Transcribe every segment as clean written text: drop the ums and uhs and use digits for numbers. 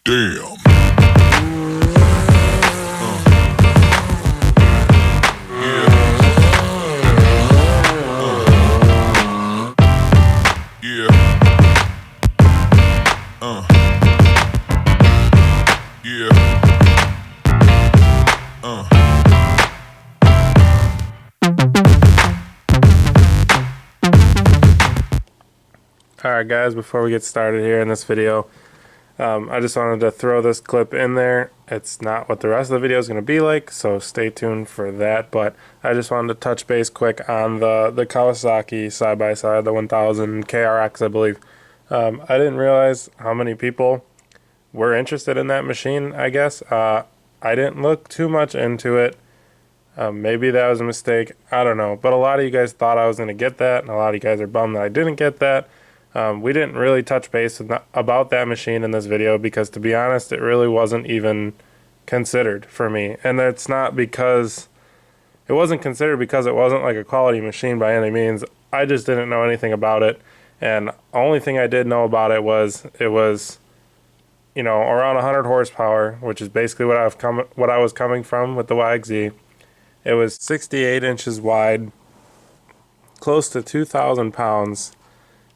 Damn. Alright guys, before we get started here in this video, I just wanted to throw this clip in there. It's not what the rest of the video is going to be like, so stay tuned for that, but I just wanted to touch base quick on the Kawasaki side-by-side, the 1000 KRX I believe. I didn't realize how many people were interested in that machine, I guess. I didn't look too much into it. Maybe that was a mistake, I don't know, but a lot of you guys thought I was going to get that, and a lot of you guys are bummed that I didn't get that. We didn't really touch base about that machine in this video because, to be honest, it really wasn't even considered for me. And it's not because it wasn't considered because it wasn't like a quality machine by any means. I just didn't know anything about it. And the only thing I did know about it was, you know, around 100 horsepower, which is basically what I was coming from with the YXZ. It was 68 inches wide, close to 2,000 pounds.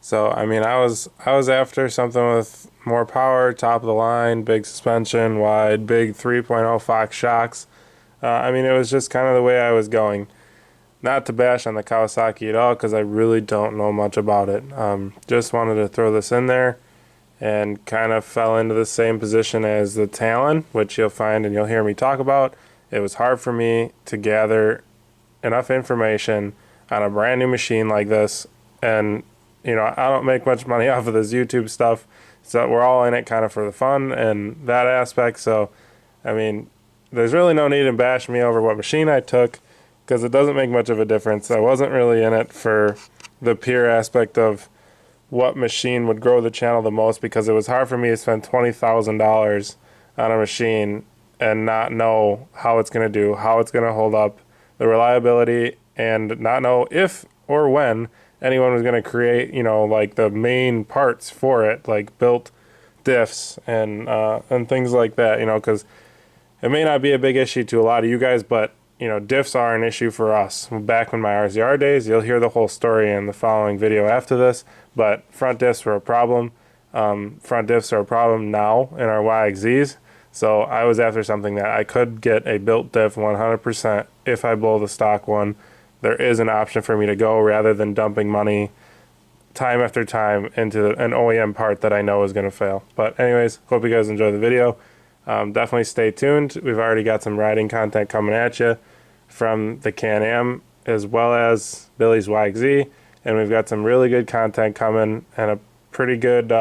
So, I mean, I was after something with more power, top of the line, big suspension, wide, big 3.0 Fox shocks. I mean, it was just kind of the way I was going. Not to bash on the Kawasaki at all, because I really don't know much about it. Just wanted to throw this in there, and kind of fell into the same position as the Talon, which you'll find and you'll hear me talk about. It was hard for me to gather enough information on a brand new machine like this, and you know, I don't make much money off of this YouTube stuff, so we're all in it kind of for the fun and that aspect. So, I mean, there's really no need in bashing me over what machine I took, because it doesn't make much of a difference. I wasn't really in it for the pure aspect of what machine would grow the channel the most, because it was hard for me to spend $20,000 on a machine and not know how it's going to do, how it's going to hold up, the reliability, and not know if or when anyone was going to create, you know, like the main parts for it, like built diffs and things like that, you know, because it may not be a big issue to a lot of you guys, but, you know, diffs are an issue for us. Back in my RZR days, you'll hear the whole story in the following video after this, but front diffs were a problem. Front diffs are a problem now in our YXZs, so I was after something that I could get a built diff 100% if I blow the stock one. There is an option for me to go, rather than dumping money time after time into an OEM part that I know is going to fail. But anyways, hope you guys enjoy the video. Definitely stay tuned. We've already got some riding content coming at you from the Can-Am as well as Billy's YXZ. And we've got some really good content coming and a pretty good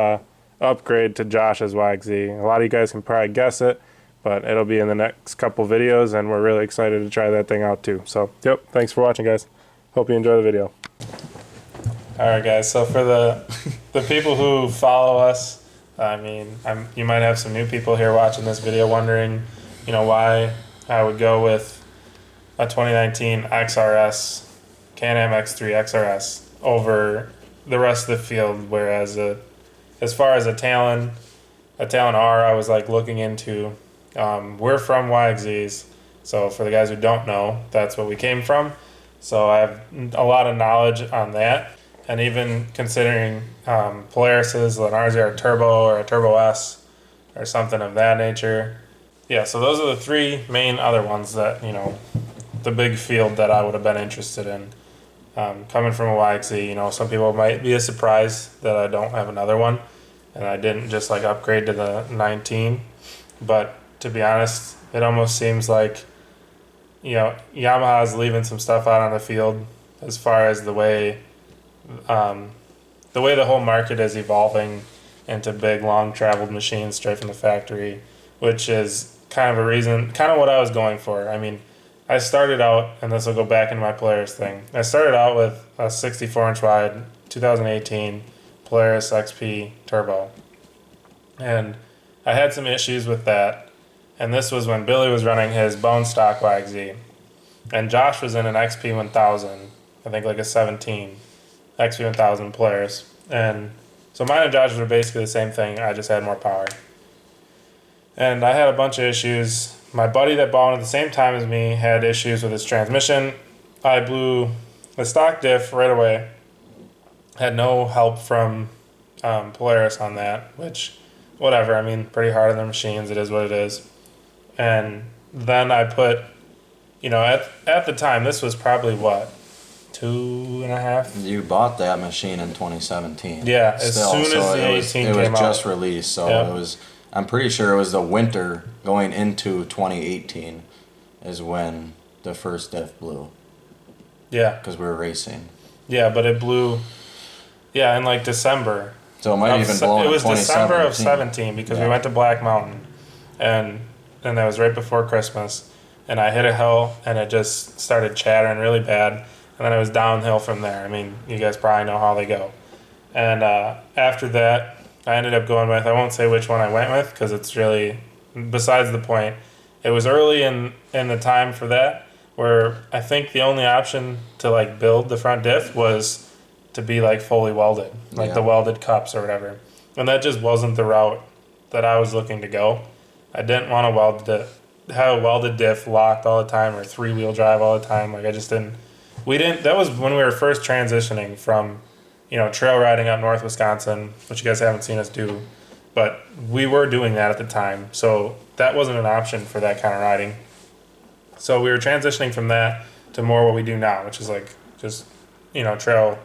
upgrade to Josh's YXZ. A lot of you guys can probably guess it, but it'll be in the next couple videos, and we're really excited to try that thing out too. So, yep, thanks for watching, guys. Hope you enjoy the video. Alright, guys, so for the people who follow us, I mean, you might have some new people here watching this video wondering, you know, why I would go with a 2019 XRS, CANAM X3 XRS, over the rest of the field, whereas as far as a Talon R, I was like looking into. We're from YXZs, so for the guys who don't know, that's what we came from. So I have a lot of knowledge on that, and even considering Polaris's, an RZR Turbo or a Turbo S or something of that nature. Yeah, so those are the three main other ones that, you know, the big field that I would have been interested in. Coming from a YXZ, you know, some people might be surprised that I don't have another one, and I didn't just like upgrade to the 19, but to be honest, it almost seems like, you know, Yamaha is leaving some stuff out on the field as far as the way the whole market is evolving into big, long-traveled machines straight from the factory, which is kind of what I was going for. I mean, I started out, and this will go back into my Polaris thing, I started out with a 64-inch wide 2018 Polaris XP Turbo, and I had some issues with that. And this was when Billy was running his bone stock YXZ. And Josh was in an XP 1000, I think like a 17 XP 1000 Polaris. And so mine and Josh's were basically the same thing, I just had more power. And I had a bunch of issues. My buddy that bought it at the same time as me had issues with his transmission. I blew the stock diff right away. Had no help from Polaris on that, which, whatever. I mean, pretty hard on their machines. It is what it is. And then I put, at the time, this was probably what, 2.5? You bought that machine in 2017. Yeah, as soon as the 18 came out. It was just released, so it was. I'm pretty sure it was the winter going into 2018 is when the first diff blew. Yeah. Because we were racing. Yeah, but it blew, in like December. So it might have even blown in 2017. It was December of 17 because we went to Black Mountain, and that was right before Christmas, and I hit a hill and it just started chattering really bad, and then it was downhill from there. I mean, you guys probably know how they go. And after that, I ended up going with, I won't say which one I went with because it's really besides the point. It was early in the time for that, where I think the only option to like build the front diff was to be like fully welded, like the welded cups or whatever. And that just wasn't the route that I was looking to go. I didn't want to have a welded diff locked all the time or 3-wheel drive all the time. Like I just didn't. That was when we were first transitioning from, trail riding up north Wisconsin, which you guys haven't seen us do, but we were doing that at the time. So that wasn't an option for that kind of riding. So we were transitioning from that to more what we do now, which is like just, trail,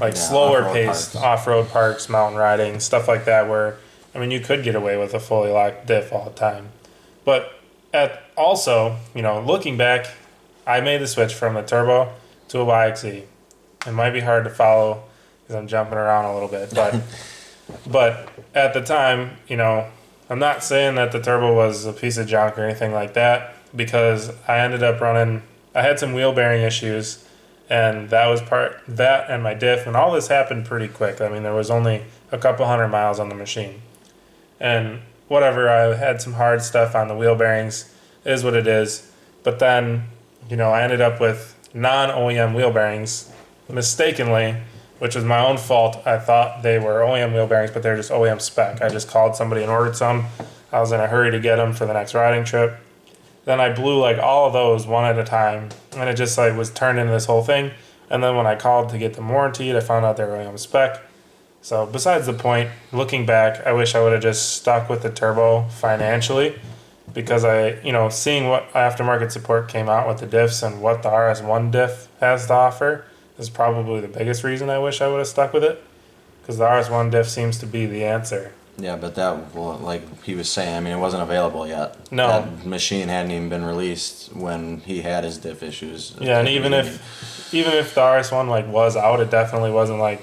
like slower paced off-road parks, mountain riding, stuff like that, where, I mean, you could get away with a fully locked diff all the time. But also, looking back, I made the switch from a turbo to a YXE. It might be hard to follow because I'm jumping around a little bit, but at the time, I'm not saying that the turbo was a piece of junk or anything like that, because I ended up I had some wheel bearing issues, and that and my diff, and all this happened pretty quick. I mean, there was only a couple 100 miles on the machine. And whatever, I had some hard stuff on the wheel bearings, is what it is. But then, I ended up with non-OEM wheel bearings, mistakenly, which was my own fault. I thought they were OEM wheel bearings, but they're just OEM spec. I just called somebody and ordered some. I was in a hurry to get them for the next riding trip. Then I blew like all of those one at a time, and it just like was turned into this whole thing. And then when I called to get them warranted, I found out they were OEM spec. So besides the point, looking back, I wish I would have just stuck with the turbo financially, because seeing what aftermarket support came out with the diffs and what the RS1 diff has to offer is probably the biggest reason I wish I would have stuck with it, because the RS1 diff seems to be the answer. Yeah, but like he was saying, I mean, it wasn't available yet. No. That machine hadn't even been released when he had his diff issues. Yeah, and even if the RS1 was out, it definitely wasn't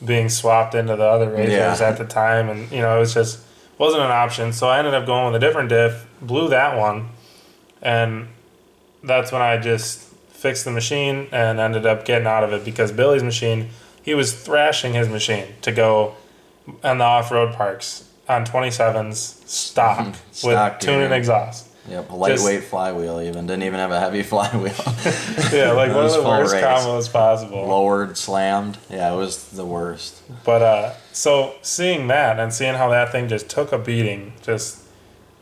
being swapped into the other razors at the time, and it was just wasn't an option. So I ended up going with a different diff, blew that one, and that's when I just fixed the machine and ended up getting out of it, because Billy's machine, he was thrashing his machine to go on the off-road parks on 27s stock with tune and exhaust. Yep, lightweight flywheel even. Didn't even have a heavy flywheel. Yeah, one of the worst combos possible. Lowered, slammed. Yeah, it was the worst. But so seeing that and seeing how that thing just took a beating, just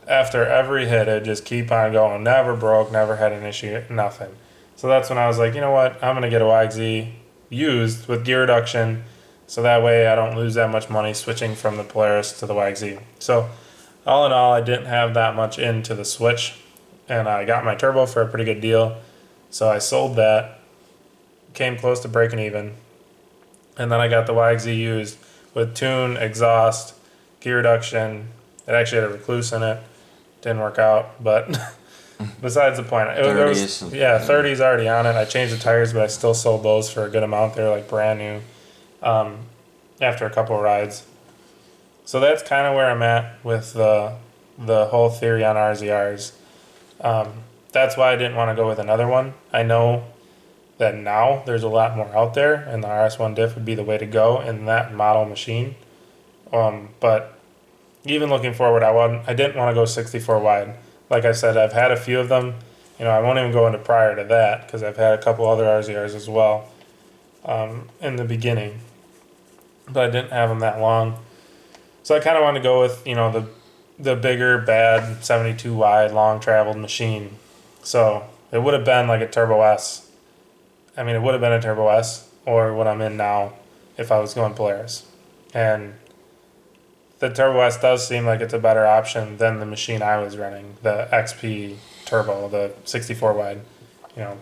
after every hit, it just keep on going. Never broke, never had an issue, nothing. So that's when I was like, you know what? I'm going to get a YXZ used with gear reduction, so that way I don't lose that much money switching from the Polaris to the YXZ. So all in all, I didn't have that much into the switch, and I got my turbo for a pretty good deal. So I sold that, came close to breaking even, and then I got the YXZ used with tune, exhaust, gear reduction. It actually had a recluse in it. Didn't work out, but besides the point. 30s. 30s already on it. I changed the tires, but I still sold those for a good amount. They're brand new after a couple of rides. So that's kind of where I'm at with the whole theory on RZRs. That's why I didn't want to go with another one. I know that now there's a lot more out there, and the RS1 diff would be the way to go in that model machine. But even looking forward, I didn't want to go 64 wide. Like I said, I've had a few of them. I won't even go into prior to that, because I've had a couple other RZRs as well in the beginning. But I didn't have them that long. So I kind of wanted to go with, the bigger, bad 72 wide, long traveled machine. So it would have been like a Turbo S. I mean, it would have been a Turbo S or what I'm in now if I was going Polaris. And the Turbo S does seem like it's a better option than the machine I was running, the XP Turbo, the 64 wide. You know,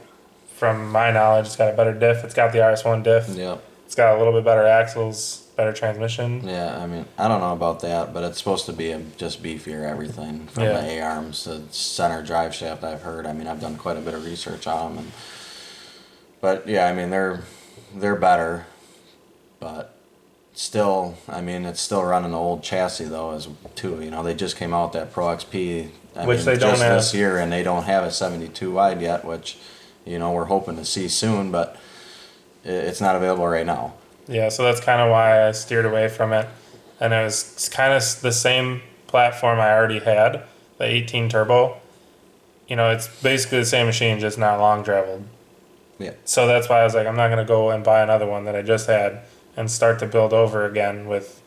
from my knowledge, it's got a better diff. It's got the RS1 diff. Yep. It's got a little bit better axles, better transmission. Yeah, I mean, I don't know about that, but it's supposed to be just beefier everything from the A-arms to center drive shaft. I've heard. I mean, I've done quite a bit of research on them, but yeah, I mean, they're better, but still, I mean, it's still running the old chassis though, as too. You know, they just came out with that Pro XP, Which they don't just have this year, and they don't have a 72 wide yet, which, you know, we're hoping to see soon, but it's not available right now. Yeah, so that's kind of why I steered away from it. And it was kind of the same platform I already had, the 18 Turbo. You know, it's basically the same machine, just not long traveled. Yeah. So that's why I was like, I'm not going to go and buy another one that I just had and start to build over again with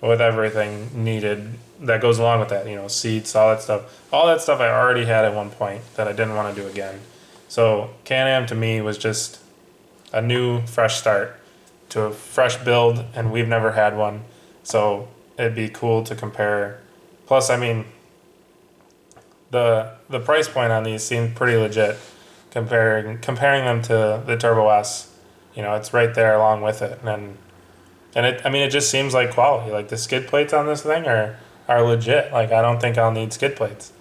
everything needed that goes along with that. You know, seats, all that stuff. All that stuff I already had at one point that I didn't want to do again. So Can-Am to me was just a new, fresh start to a fresh build, and we've never had one. So it'd be cool to compare. Plus, I mean, the price point on these seemed pretty legit. Comparing them to the Turbo S, you know, it's right there along with it, and it. I mean, it just seems like quality. Like the skid plates on this thing are legit. Like I don't think I'll need skid plates.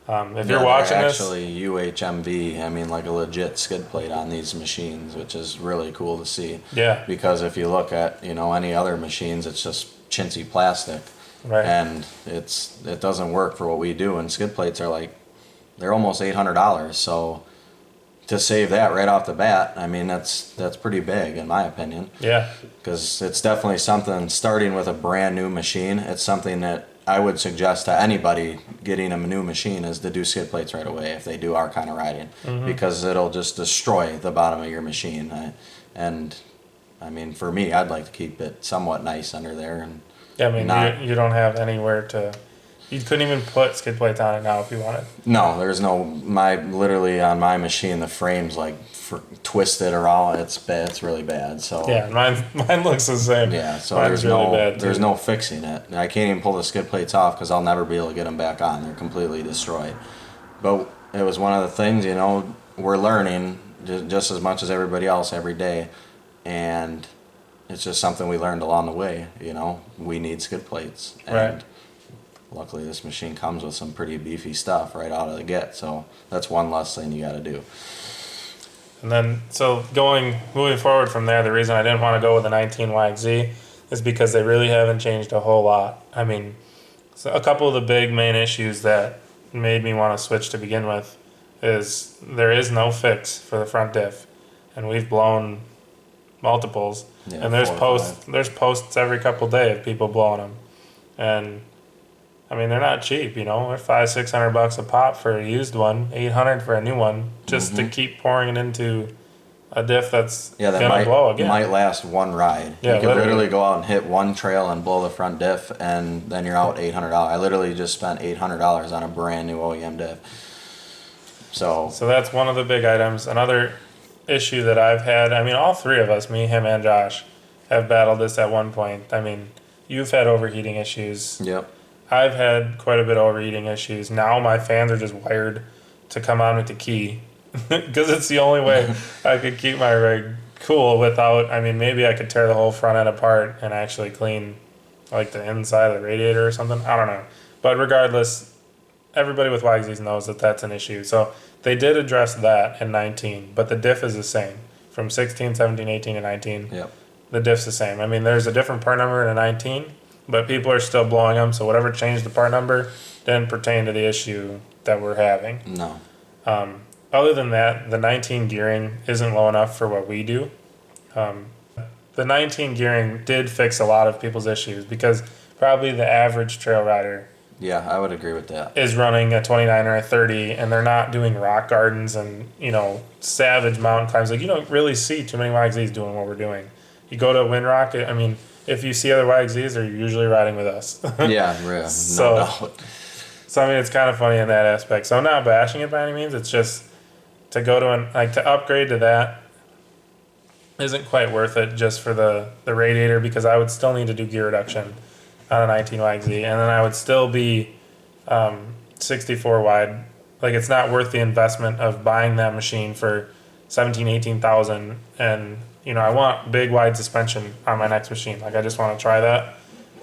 If you're watching this, actually UHMV, I mean, like a legit skid plate on these machines, which is really cool to see. Yeah. Because if you look at, you know, any other machines, it's just chintzy plastic, right? And it doesn't work for what we do. And skid plates are like, they're almost $800. So to save that right off the bat, I mean, that's pretty big in my opinion. Yeah. Because it's definitely something, starting with a brand new machine, it's something that I would suggest to anybody getting a new machine is to do skid plates right away if they do our kind of riding, because it'll just destroy the bottom of your machine. And I mean, for me, I'd like to keep it somewhat nice under there. And yeah, I mean, you don't have anywhere to. You couldn't even put skid plates on it now if you wanted. No, there's no. Literally on my machine, the frame's like twisted or all. It's really bad. So yeah, mine looks the same. Yeah, so Mine's there's no fixing it. I can't even pull the skid plates off because I'll never be able to get them back on. They're completely destroyed. But it was one of the things, you know, we're learning just as much as everybody else every day, and it's just something we learned along the way. You know, we need skid plates, and right. Luckily, this machine comes with some pretty beefy stuff right out of the get, so that's one less thing you got to do. And then, so moving forward from there, the reason I didn't want to go with the 19 YXZ is because they really haven't changed a whole lot. I mean, so a couple of the big main issues that made me want to switch to begin with is there is no fix for the front diff, and we've blown multiples, and there's posts every couple days of people blowing them, and I mean, they're not cheap, you know. They're $500-600 a pop for a used one, $800 for a new one, just to keep pouring it into a diff that's gonna blow again. Might last one ride. Yeah, you could literally go out and hit one trail and blow the front diff, and then you're out $800. I literally just spent $800 on a brand new OEM diff. So that's one of the big items. Another issue that I've had, I mean, all three of us, me, him, and Josh, have battled this at one point. I mean, you've had overheating issues. Yep. I've had quite a bit of overheating issues. Now my fans are just wired to come on with the key because it's the only way I could keep my rig cool without, I mean, maybe I could tear the whole front end apart and actually clean like the inside of the radiator or something. I don't know. But regardless, everybody with YXZs knows that that's an issue. So they did address that in 19, but the diff is the same from 16, 17, 18, and 19. Yep. The diff's the same. I mean, there's a different part number in a 19, but people are still blowing them, so whatever changed the part number didn't pertain to the issue that we're having. No. Other than that, the 19 gearing isn't low enough for what we do. The 19 gearing did fix a lot of people's issues because probably the average trail rider Yeah, I would agree with that. is running a 29 or a 30, and they're not doing rock gardens and, you know, savage mountain climbs. Like, you don't really see too many YXZs doing what we're doing. You go to Windrock, I mean, if you see other YXZs, they're usually riding with us. Yeah, no doubt. So I mean, it's kind of funny in that aspect. So I'm not bashing it by any means. It's just to go to to upgrade to that isn't quite worth it just for the radiator, because I would still need to do gear reduction on a 19 YXZ, and then I would still be 64 wide. Like, it's not worth the investment of buying that machine for 17, 18,000. And, you know, I want big wide suspension on my next machine. Like, I just want to try that.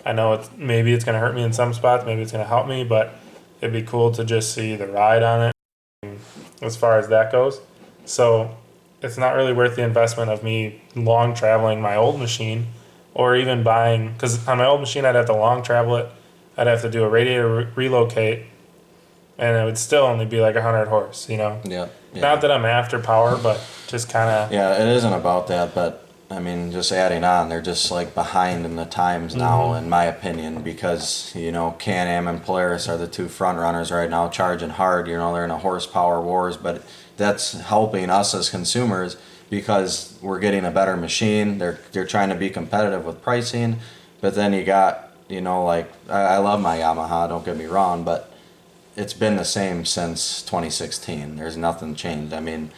I know maybe it's going to hurt me in some spots, maybe it's going to help me, but it'd be cool to just see the ride on it as far as that goes. So it's not really worth the investment of me long traveling my old machine, or even buying, because on my old machine I'd have to long travel it, I'd have to do a radiator relocate, and it would still only be like 100 horse, you know? Yeah. Not that I'm after power, but just kind of... Yeah, it isn't about that, but I mean, just adding on, they're just like behind in the times now, in my opinion, because, you know, CANAM and Polaris are the two front runners right now, charging hard. You know, they're in a horsepower wars, but that's helping us as consumers because we're getting a better machine. They're trying to be competitive with pricing, but then you got, you know, like, I love my Yamaha, don't get me wrong, but it's been the same since 2016. There's nothing changed. I mean,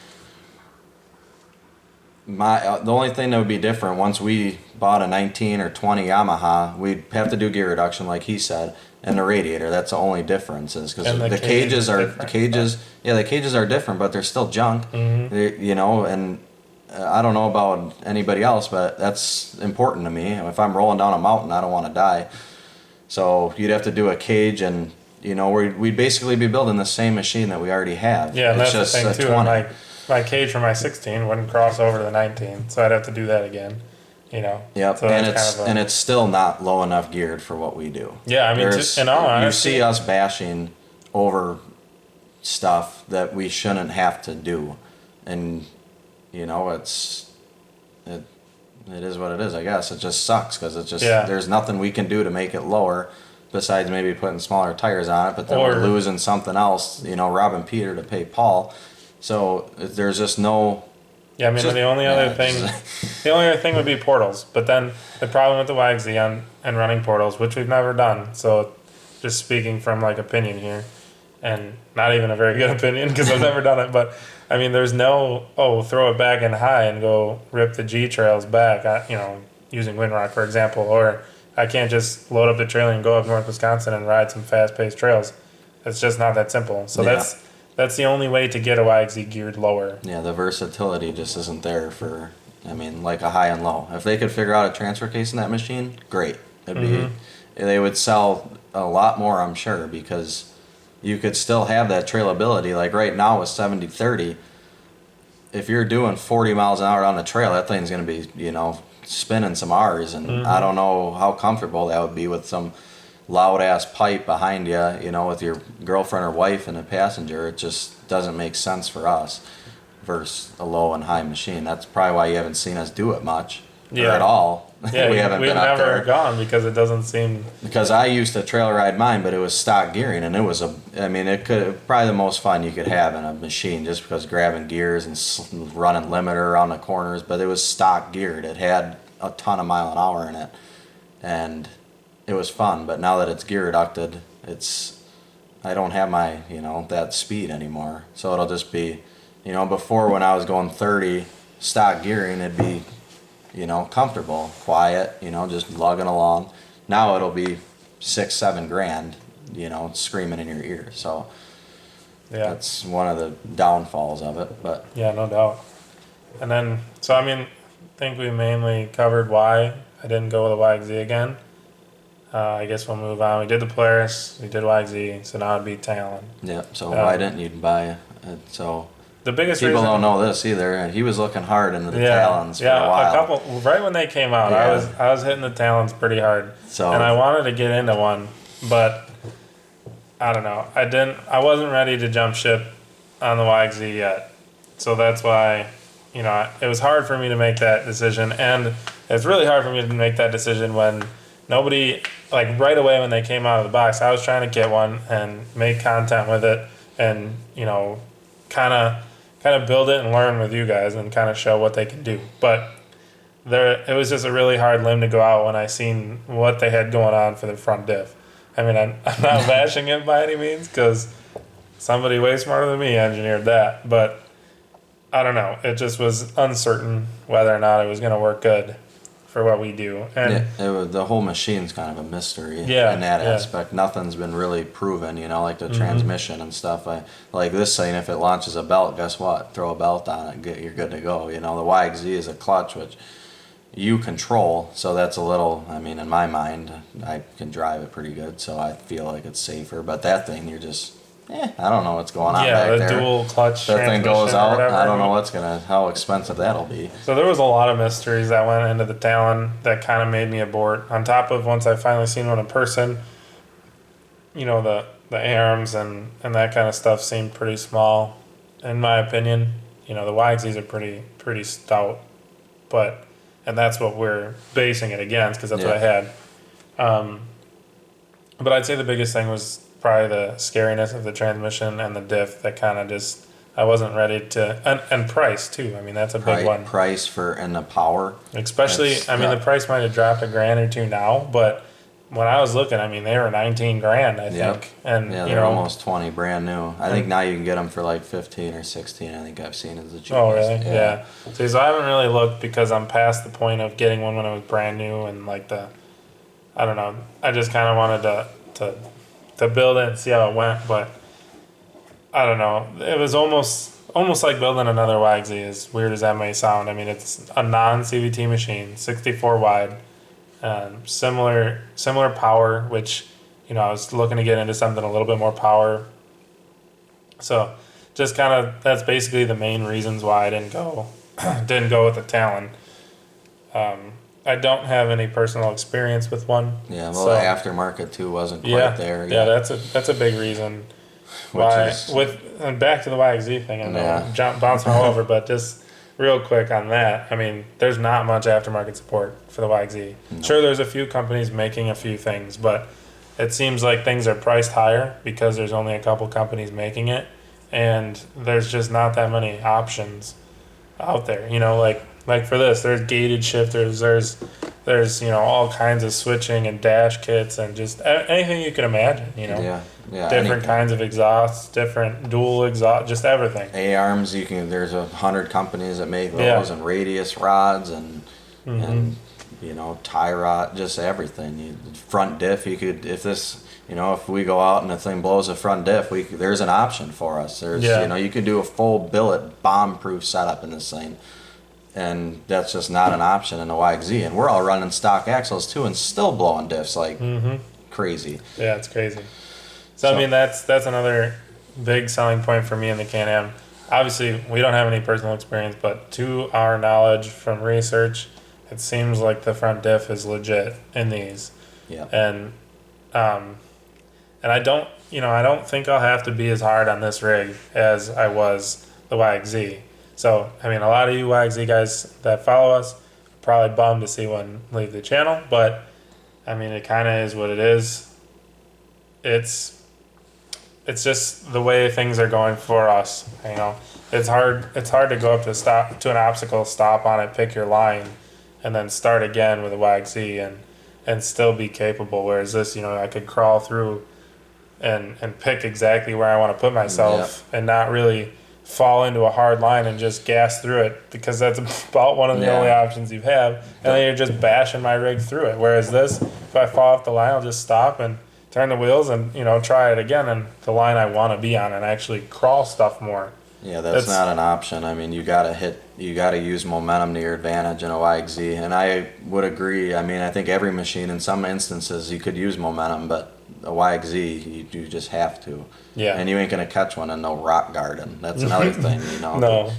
the only thing that would be different, once we bought a 19 or 20 Yamaha, we'd have to do gear reduction like he said, and the radiator. That's the only difference, is because the cages are different, but they're still junk. You know, and I don't know about anybody else, but that's important to me. If I'm rolling down a mountain, I don't want to die. So you'd have to do a cage, and you know, we'd basically be building the same machine that we already have. Yeah, and it's that's just the thing too. 20. My cage for my 16 wouldn't cross over to the 19, so I'd have to do that again. You know. Yep, so and it's still not low enough geared for what we do. Yeah, I mean, in all honesty, you see us bashing over stuff that we shouldn't have to do, and you know, it is what it is. I guess it just sucks because it's just there's nothing we can do to make it lower besides maybe putting smaller tires on it. But then we're losing something else. You know, robbing Peter to pay Paul. So there's just no. Yeah, I mean, the only other thing would be portals. But then the problem with the YXZ and running portals, which we've never done. So just speaking from like opinion here, and not even a very good opinion because I've never done it. But I mean, there's no throw it back in high and go rip the G trails back. You know, using Windrock for example, or I can't just load up the trailer and go up North Wisconsin and ride some fast paced trails. It's just not that simple. So that's the only way to get a YXZ geared lower. Yeah, the versatility just isn't there for, I mean, like a high and low. If they could figure out a transfer case in that machine, great. They would sell a lot more, I'm sure, because you could still have that trailability. Like right now with 70/30, if you're doing 40 miles an hour on the trail, that thing's going to be, you know, spinning some R's, and I don't know how comfortable that would be with some loud ass pipe behind you, you know, with your girlfriend or wife and a passenger. It just doesn't make sense for us versus a low and high machine. That's probably why you haven't seen us do it much or at all. Yeah, we've never gone because it doesn't seem. Because I used to trail ride mine, but it was stock gearing, and it was probably the most fun you could have in a machine, just because grabbing gears and running limiter around the corners. But it was stock geared. It had a ton of mile an hour in it, and it was fun. But now that it's gear reducted, I don't have my, you know, that speed anymore. So it'll just be, you know, before when I was going 30 stock gearing, it'd be, you know, comfortable, quiet, you know, just lugging along. Now it'll be $6-7 grand, you know, screaming in your ear. So that's one of the downfalls of it. But yeah, no doubt. And then, so I mean, I think we mainly covered why I didn't go with a YXZ again. I guess we'll move on. We did the Polaris, we did YXZ, so now it'd be Talon. Yeah. So why didn't you buy it? So the biggest people reason, don't know this either. He was looking hard into the Talons for a while. Right when they came out, I was hitting the Talons pretty hard. So, and I wanted to get into one, but I don't know. I wasn't ready to jump ship on the YXZ yet. So that's why, you know, it was hard for me to make that decision, and it's really hard for me to make that decision when nobody, like right away when they came out of the box, I was trying to get one and make content with it, and, you know, kind of build it and learn with you guys and kind of show what they can do. But it was just a really hard limb to go out when I seen what they had going on for the front diff. I mean, I'm not bashing it by any means, because somebody way smarter than me engineered that, but I don't know. It just was uncertain whether or not it was going to work good for what we do. And the whole machine's kind of a mystery in Yeah, that yeah. aspect. Nothing's been really proven, you know, like the transmission and stuff. Like this saying, if it launches a belt, guess what? Throw a belt on it, you're good to go. You know, the YXZ is a clutch, which you control, so that's a little, I mean, in my mind, I can drive it pretty good, so I feel like it's safer. But that thing, you're just, I don't know what's going on back the there. dual clutch That thing goes transmission or out, whatever. I don't know how expensive that'll be. So there was a lot of mysteries that went into the Talon that kind of made me abort. On top of once I finally seen one in person, you know, the arms and that kind of stuff seemed pretty small, in my opinion. You know, the YXZs are pretty stout, and that's what we're basing it against, because that's what I had. But I'd say the biggest thing was probably the scariness of the transmission and the diff that kind of just, I wasn't ready to, and price too. I mean, that's a big one. Price and the power. Especially, I mean, the price might have dropped $1,000 or $2 now, but when I was looking, I mean, they were 19 grand, I think. And, yeah, you they're know, almost 20 brand new. I think now you can get them for like 15 or 16. I think I've seen as the cheapest. oh, really? Yeah. See, so I haven't really looked, because I'm past the point of getting one when it was brand new, and like I don't know. I just kind of wanted to build it and see how it went, but I don't know. It was almost like building another YXZ, as weird as that may sound. I mean, it's a non-CVT machine, 64 wide, similar power, which, you know, I was looking to get into something a little bit more power. So just kind of, that's basically the main reasons why I didn't go with the Talon. I don't have any personal experience with one. Yeah, well, the aftermarket too wasn't quite there. Yeah, that's a big reason why. And back to the YXZ thing, and bouncing all over, but just real quick on that. I mean, there's not much aftermarket support for the YXZ. No. Sure, there's a few companies making a few things, but it seems like things are priced higher because there's only a couple companies making it, and there's just not that many options out there. You know, like for this, there's gated shifters, there's you know, all kinds of switching and dash kits and just anything you can imagine, you know. Different kinds of exhausts, different dual exhaust, just everything. A-arms, there's 100 companies that make those, and radius rods and you know, tie rod, just everything. Front diff, if we go out and the thing blows a front diff, there's an option for us. There's you know, you could do a full billet bomb-proof setup in this thing. And that's just not an option in the YXZ. And we're all running stock axles too, and still blowing diffs like crazy. Yeah, it's crazy. So I mean, that's another big selling point for me in the Can-Am. Obviously, we don't have any personal experience, but to our knowledge from research, it seems like the front diff is legit in these. Yeah. And I don't think I'll have to be as hard on this rig as I was the YXZ. So, I mean, a lot of you YXZ guys that follow us probably bummed to see one leave the channel, but I mean, it kind of is what it is. It's just the way things are going for us. You know, it's hard to go up to an obstacle, stop on it, pick your line, and then start again with a YXZ and still be capable. Whereas this, you know, I could crawl through and pick exactly where I want to put myself and not really fall into a hard line and just gas through it, because that's about one of the only options you have, and then you're just bashing my rig through it. Whereas this, if I fall off the line, I'll just stop and turn the wheels and, you know, try it again and the line I want to be on, and actually crawl stuff more. Yeah, that's not an option. I mean, you gotta use momentum to your advantage in a YXZ, and I would agree. I mean, I think every machine, in some instances, you could use momentum, but a YXZ, you just have to. Yeah. And you ain't gonna catch one in no rock garden. That's another thing, you know. No.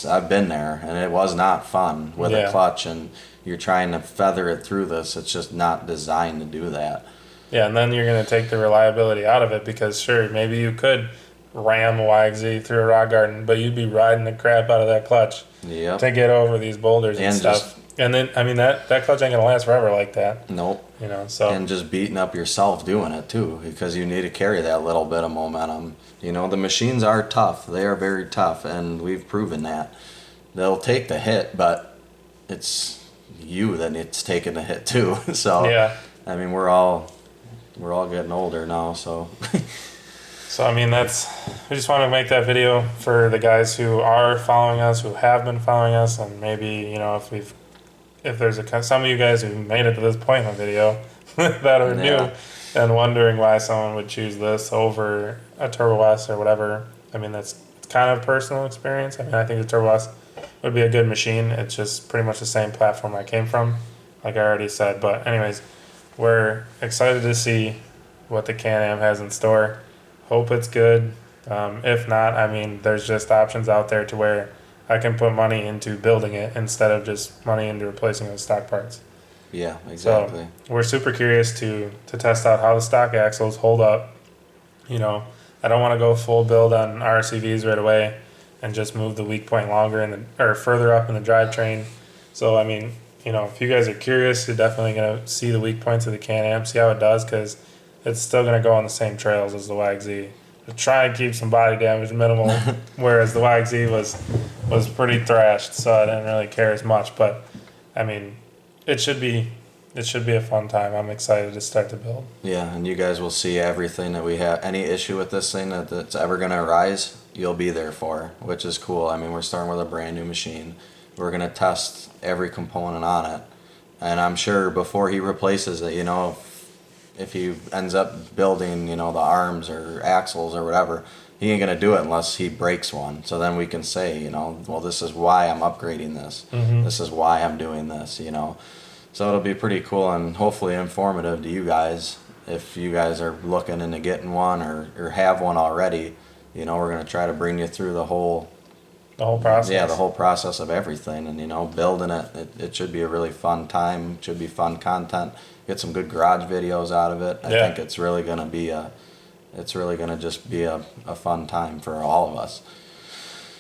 I've been there, and it was not fun with a clutch, and you're trying to feather it through this. It's just not designed to do that. Yeah, and then you're gonna take the reliability out of it, because sure, maybe you could ram a YXZ through a rock garden, but you'd be riding the crap out of that clutch to get over these boulders and stuff. And then, I mean, that clutch ain't gonna last forever like that. Nope. You know, so. And just beating up yourself doing it too, because you need to carry that little bit of momentum. You know, the machines are tough. They are very tough, and we've proven that. They'll take the hit, but it's you that it's taken a hit too. So Yeah. I mean, we're all getting older now, so. So I mean, we just want to make that video for the guys who are following us, who have been following us, and maybe, you know, if there's some of you guys who made it to this point in the video that are new and wondering why someone would choose this over a Turbo S or whatever. I mean, it's kind of personal experience. I mean, I think the Turbo S would be a good machine. It's just pretty much the same platform I came from, like I already said. But anyways, we're excited to see what the Can-Am has in store. Hope it's good. If not, I mean, there's just options out there to where I can put money into building it instead of just money into replacing those stock parts. Yeah, exactly. So we're super curious to test out how the stock axles hold up. You know, I don't want to go full build on RCVs right away and just move the weak point longer or further up in the drivetrain. So I mean, you know, if you guys are curious, you're definitely gonna see the weak points of the Can-Am, see how it does, because it's still gonna go on the same trails as the YXZ. To try and keep some body damage minimal, whereas the YXZ was pretty thrashed, so I didn't really care as much. But I mean, it should be a fun time. I'm excited to start the build. Yeah, and you guys will see everything that we have. Any issue with this thing that's ever going to arise, you'll be there for, which is cool. I mean, we're starting with a brand new machine. We're going to test every component on it. And I'm sure before he replaces it, you know, if he ends up building, you know, the arms or axles or whatever, he ain't going to do it unless he breaks one. So then we can say, you know, well, this is why I'm upgrading this. Mm-hmm. This is why I'm doing this, you know. So it'll be pretty cool and hopefully informative to you guys. If you guys are looking into getting one or have one already, you know, we're going to try to bring you through the whole process. Yeah, the whole process of everything. And, you know, building it should be a really fun time. It should be fun content. Get some good garage videos out of it. I think it's really going to just be a fun time for all of us.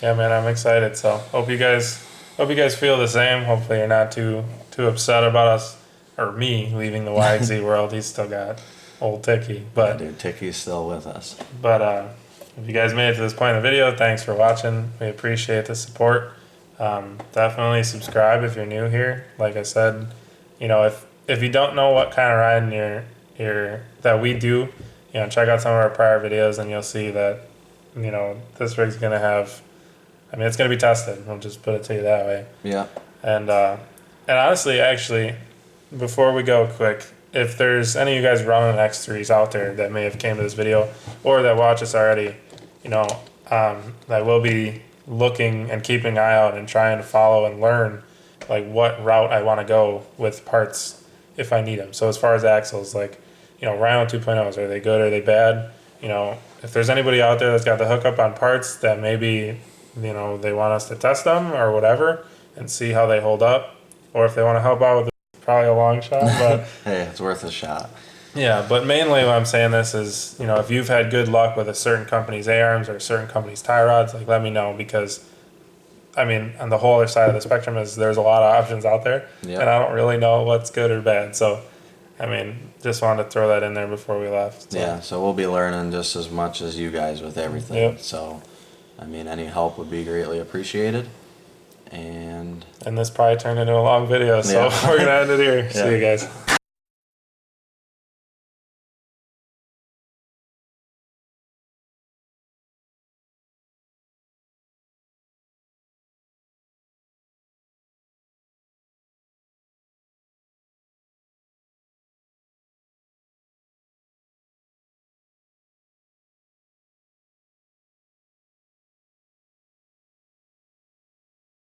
Yeah, man, I'm excited. So hope you guys feel the same. Hopefully you're not too upset about us or me leaving the YXZ world. He's still got old Ticky, but yeah, dude, Ticky's still with us. But if you guys made it to this point in the video, thanks for watching. We appreciate the support. Definitely subscribe if you're new here. Like I said, you know, if you don't know what kind of riding that we do, you know, check out some of our prior videos and you'll see that, you know, this rig's gonna have. I mean, it's going to be tested. I'll just put it to you that way. Yeah. And honestly, actually, before we go quick, if there's any of you guys running X3s out there that may have came to this video or that watch us already, you know, that will be looking and keeping an eye out and trying to follow and learn, like, what route I want to go with parts if I need them. So as far as axles, like, you know, Rhino 2.0s, are they good? Are they bad? You know, if there's anybody out there that's got the hookup on parts that maybe, you know, they want us to test them or whatever and see how they hold up, or if they want to help out with it, probably a long shot, but hey, it's worth a shot. Yeah, but mainly why I'm saying this is, you know, if you've had good luck with a certain company's A-arms or a certain company's tie rods, like, let me know, because I mean, on the whole other side of the spectrum is there's a lot of options out there, and I don't really know what's good or bad. So I mean, just wanted to throw that in there before we left. So. Yeah, so we'll be learning just as much as you guys with everything. Yep. So, I mean, any help would be greatly appreciated. And this probably turned into a long video, so we're going to end it here. See you guys.